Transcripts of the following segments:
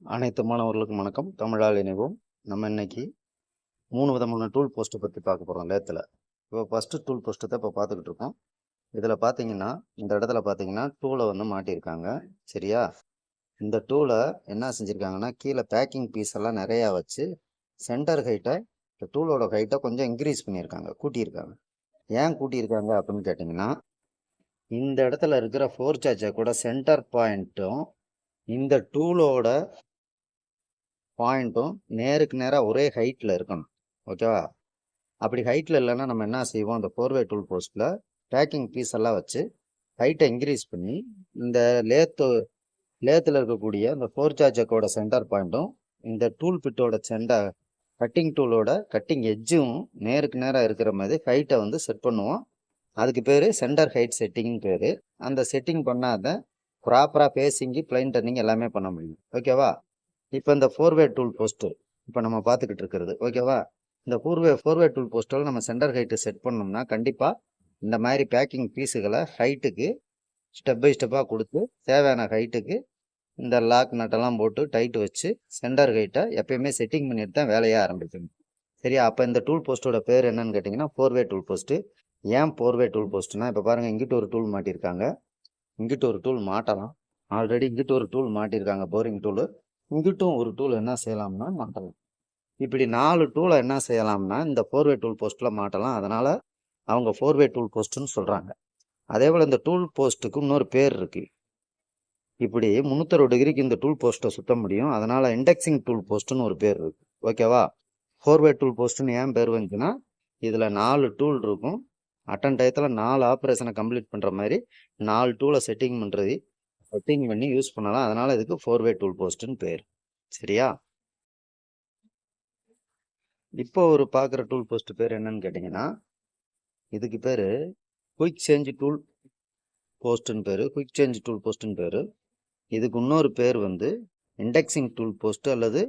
அனைத்து மாணவர்களுக்கும் வணக்கம். தமிழால் இணைவோம். நம்ம இன்னைக்கு 3 விதமான டூல் போஸ்ட்டை பற்றி பார்க்க போகிறோம் லேத்தில். இப்போ ஃபஸ்ட்டு டூல் போஸ்ட்டை தான் இப்போ பார்த்துக்கிட்டு இருக்கோம். இதில் பார்த்தீங்கன்னா இந்த இடத்துல பார்த்தீங்கன்னா டூலை வந்து மாட்டியிருக்காங்க. சரியா? இந்த டூலை என்ன செஞ்சுருக்காங்கன்னா கீழே பேக்கிங் பீஸ் எல்லாம் நிறையா வச்சு சென்டர் ஹைட்டை இந்த டூலோட ஹைட்டை கொஞ்சம் இன்க்ரீஸ் பண்ணியிருக்காங்க, கூட்டியிருக்காங்க. ஏன் கூட்டியிருக்காங்க அப்படின்னு கேட்டிங்கன்னா இந்த இடத்துல இருக்கிற ஃபோர் சார்ஜை கூட சென்டர் பாயிண்ட்டும் இந்த டூலோட பாயிண்ட்டும் நேருக்கு நேராக ஒரே ஹைட்டில் இருக்கணும். ஓகேவா? அப்படி ஹைட்டில் இல்லைன்னா நம்ம என்ன செய்வோம், அந்த ஃபோர்வே டூல் போஸ்ட்டில் பேக்கிங் பீஸ் எல்லாம் வச்சு ஹைட்டை இன்க்ரீஸ் பண்ணி இந்த லேத்தில் இருக்கக்கூடிய இந்த ஃபோர் சார்ஜக்கோட சென்டர் பாயிண்ட்டும் இந்த டூல் பிட்டோட கட்டிங் டூலோட கட்டிங் எட்ஜும் நேருக்கு நேராக இருக்கிற மாதிரி ஹைட்டை வந்து செட் பண்ணுவோம். அதுக்கு பேர் சென்டர் ஹைட் செட்டிங்னு பேர். அந்த செட்டிங் பண்ணாத ப்ராப்பராக பேசிங்கு பிளைன் டர்னிங் எல்லாமே பண்ண முடியும். ஓகேவா? இப்போ இந்த ஃபோர்வே டூல் போஸ்ட்டு இப்போ நம்ம பார்த்துக்கிட்டு இருக்கிறது. ஓகேவா? இந்த ஃபோர்வே டூல் போஸ்ட்டில் நம்ம சென்டர் ஹைட்டு செட் பண்ணோம்னா கண்டிப்பாக இந்த மாதிரி பேக்கிங் பீஸுகளை ஹைட்டுக்கு ஸ்டெப் பை ஸ்டெப்பாக கொடுத்து தேவையான ஹைட்டுக்கு இந்த லாக் நட்டெல்லாம் போட்டு டைட்டு வச்சு சென்டர் ஹைட்டை எப்பயுமே செட்டிங் பண்ணிட்டு தான் வேலையை ஆரம்பிக்கணும். சரியா? அப்போ இந்த டூல் போஸ்ட்டோட பேர் என்னன்னு கேட்டிங்கன்னா ஃபோர்வே டூல் போஸ்ட்டு. ஏன் ஃபோர்வே டூல் போஸ்ட்டுனா இப்போ பாருங்கள், இங்கிட்டு ஒரு டூல் மாட்டியிருக்காங்க, இங்கிட்டு ஒரு டூல் மாட்டலாம். ஆல்ரெடி இங்கிட்டு ஒரு டூல் மாட்டியிருக்காங்க, போரிங் டூலு. இங்கிட்டும் ஒரு டூல் என்ன செய்யலாம்னா மாட்டலாம். இப்படி 4 டூலை என்ன செய்யலாம்னா இந்த ஃபோர்வே டூல் போஸ்ட்டில் மாட்டலாம். அதனால் அவங்க ஃபோர்வே டூல் போஸ்ட்டுன்னு சொல்கிறாங்க. அதே போல் இந்த டூல் போஸ்ட்டுக்கு இன்னொரு பேர் இருக்குது. இப்படி 360 டிகிரிக்கு இந்த டூல் போஸ்ட்டை சுத்த முடியும். அதனால் இண்டெக்ஸிங் டூல் போஸ்ட்டுன்னு ஒரு பேர் இருக்குது. ஓகேவா? ஃபோர்வே டூல் போஸ்ட்டுன்னு ஏன் பேர் வந்துச்சுன்னா இதில் 4 டூல் இருக்கும். அட்டன் டயத்தில் 4 ஆப்ரேஷனை கம்ப்ளீட் பண்ணுற மாதிரி 4 டூலை செட்டிங் பண்ணி யூஸ் பண்ணலாம். அதனால் இதுக்கு ஃபோர்வே டூல் போஸ்ட்டுன்னு பேர். சரியா? இப்போ ஒரு பார்க்குற டூல் போஸ்ட் பேர் என்னன்னு கேட்டிங்கன்னா இதுக்கு பேர் குயிக் சேஞ்ச் டூல் போஸ்ட்டுன்னு பேர். குயிக் சேஞ்ச் டூல் போஸ்ட்டுன்னு பேர். இதுக்கு இன்னொரு பேர் வந்து இண்டெக்ஸிங் டூல் போஸ்ட்டு அல்லது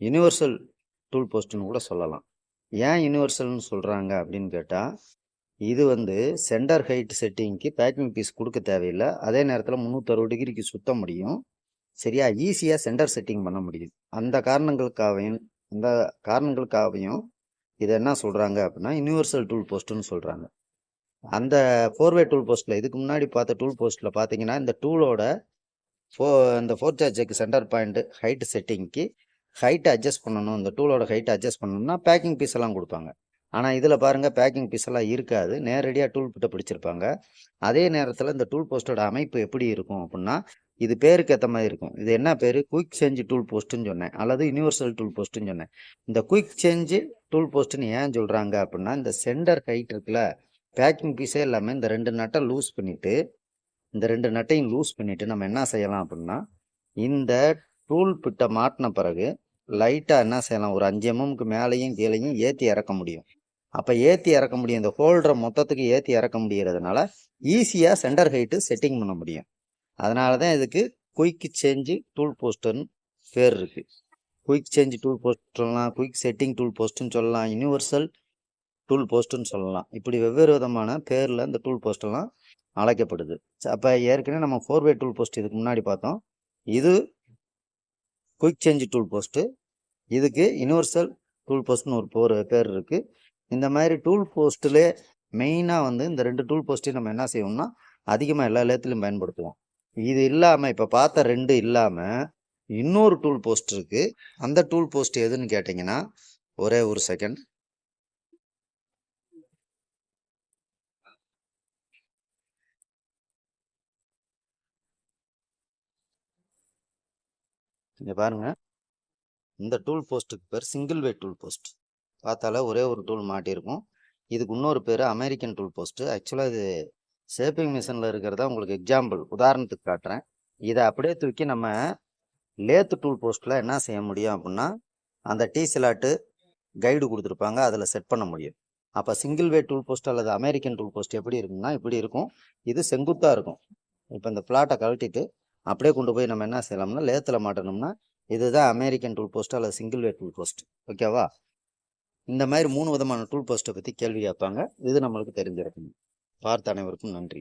யூனிவர்சல் டூல் போஸ்ட்டுன்னு கூட சொல்லலாம். ஏன் யூனிவர்சல்னு சொல்கிறாங்க அப்படின்னு கேட்டால் இது வந்து சென்டர் ஹைட் செட்டிங்க்கு பேக்கிங் பீஸ் கொடுக்க தேவையில்லை. அதே நேரத்தில் 360 டிகிரிக்கு சுத்த முடியும். சரியா? ஈஸியாக சென்டர் செட்டிங் பண்ண முடியும். அந்த காரணங்களுக்காகவும் இதை என்ன சொல்கிறாங்க அப்படின்னா யூனிவர்சல் டூல் போஸ்ட்டுன்னு சொல்கிறாங்க. அந்த ஃபோர்வே டூல் போஸ்ட்டில் இதுக்கு முன்னாடி பார்த்த டூல் போஸ்ட்டில் பார்த்தீங்கன்னா இந்த டூலோட இந்த ஃபோர் சார்ஜுக்கு சென்டர் பாயிண்ட் ஹைட் செட்டிங்க்கு ஹைட்டை அட்ஜஸ்ட் பண்ணணும், இந்த டூலோட ஹைட்டை அட்ஜஸ்ட் பண்ணணும்னா பேக்கிங் பீஸ் எல்லாம் கொடுப்பாங்க. ஆனால் இதில் பாருங்கள், பேக்கிங் பீஸ் எல்லாம் இருக்காது, நேரடியாக டூல் பிட்டை பிடிச்சிருப்பாங்க. அதே நேரத்தில் இந்த டூல் போஸ்ட்டோட அமைப்பு எப்படி இருக்கும் அப்படின்னா இது பேருக்கு ஏற்ற மாதிரி இருக்கும். இது என்ன பேர்? குயிக் சேஞ்ச் டூல் போஸ்ட்டுன்னு சொன்னேன், அல்லது யூனிவர்சல் டூல் போஸ்ட்டுன்னு சொன்னேன். இந்த குயிக் சேஞ்ச் டூல் போஸ்ட்டுன்னு ஏன் சொல்கிறாங்க அப்படின்னா இந்த சென்டர் ஹைட் இருக்குல்ல, பேக்கிங் பீஸே இல்லாமல் இந்த 2 நட்டை லூஸ் பண்ணிவிட்டு இந்த 2 நட்டையும் லூஸ் பண்ணிவிட்டு நம்ம என்ன செய்யலாம் அப்படின்னா இந்த டூல் பிட்டை மாட்டின பிறகு லைட்டாக என்ன செய்யலாம், ஒரு 5 mm மேலேயும் கீழேயும் ஏற்றி இறக்க முடியும். அப்போ ஏற்றி இறக்க முடியும், இந்த ஹோல்டரை மொத்தத்துக்கு ஏற்றி இறக்க முடியறதுனால ஈஸியாக சென்டர் ஹைட்டு செட்டிங் பண்ண முடியும். அதனால தான் இதுக்கு குயிக் சேஞ்சு டூல் போஸ்ட்டுன்னு பேர் இருக்குது. குயிக் சேஞ்ச் டூல் போஸ்ட் சொல்லலாம், குயிக் செட்டிங் டூல் போஸ்ட்டுன்னு சொல்லலாம், யூனிவர்சல் டூல் போஸ்ட்டுன்னு சொல்லலாம். இப்படி வெவ்வேறு விதமான பேரில் இந்த டூல் போஸ்ட்டெல்லாம் அழைக்கப்படுது. அப்போ ஏற்கனவே நம்ம ஃபோர்வே டூல் போஸ்ட் இதுக்கு முன்னாடி பார்த்தோம். இது குயிக் சேஞ்ச் டூல் போஸ்ட்டு, இதுக்கு யூனிவர்சல் டூல் போஸ்ட்னு ஒரு பேர் இருக்குது. இந்த மாதிரி டூல் போஸ்ட்டில் மெயினாக வந்து இந்த 2 டூல் போஸ்ட்டையும் நம்ம என்ன செய்வோம்னா அதிகமாக எல்லா லேத்துலையும் பயன்படுத்துவோம். இது இல்லாமல் இப்போ பார்த்த 2 இல்லாமல் இன்னொரு டூல் போஸ்ட் இருக்குது. அந்த டூல் போஸ்ட் எதுன்னு கேட்டிங்கன்னா ஒரே ஒரு செகண்ட். இங்கே பாருங்கள், இந்த டூல் போஸ்ட்டுக்கு பேர் சிங்கிள் வே டூல் போஸ்ட். பார்த்தால ஒரே ஒரு டூல் மாட்டியிருக்கும். இதுக்கு இன்னொரு பேர் அமெரிக்கன் டூல் போஸ்ட்டு. ஆக்சுவலாக இது ஷேப்பிங் மிஷினில் இருக்கிறதா உங்களுக்கு எக்ஸாம்பிள் உதாரணத்துக்கு காட்டுறேன். இதை அப்படியே தூக்கி நம்ம லேத்து டூல் போஸ்ட்டில் என்ன செய்ய முடியும் அப்படின்னா அந்த டீ சிலாட்டு கைடு கொடுத்துருப்பாங்க, அதில் செட் பண்ண முடியும். அப்போ சிங்கிள் வே டூல் போஸ்ட் அல்லது அமெரிக்கன் டூல் போஸ்ட் எப்படி இருக்குன்னா இப்படி இருக்கும். இது செங்குத்தாக இருக்கும். இப்போ இந்த பிளாட்டை கழட்டிட்டு அப்படியே கொண்டு போய் நம்ம என்ன செய்யலாம்னா லேத்தில் மாட்டணும்னா இதுதான் அமெரிக்கன் டூல் போஸ்ட் அல்லது சிங்கிள் வே டூல் போஸ்ட். ஓகேவா? இந்த மாதிரி 3 விதமான டூல் போஸ்ட்டை பற்றி கேள்வி கேட்பாங்க. இது நம்மளுக்கு தெரிஞ்சிருக்கணும். பார்த்த அனைவருக்கும் நன்றி.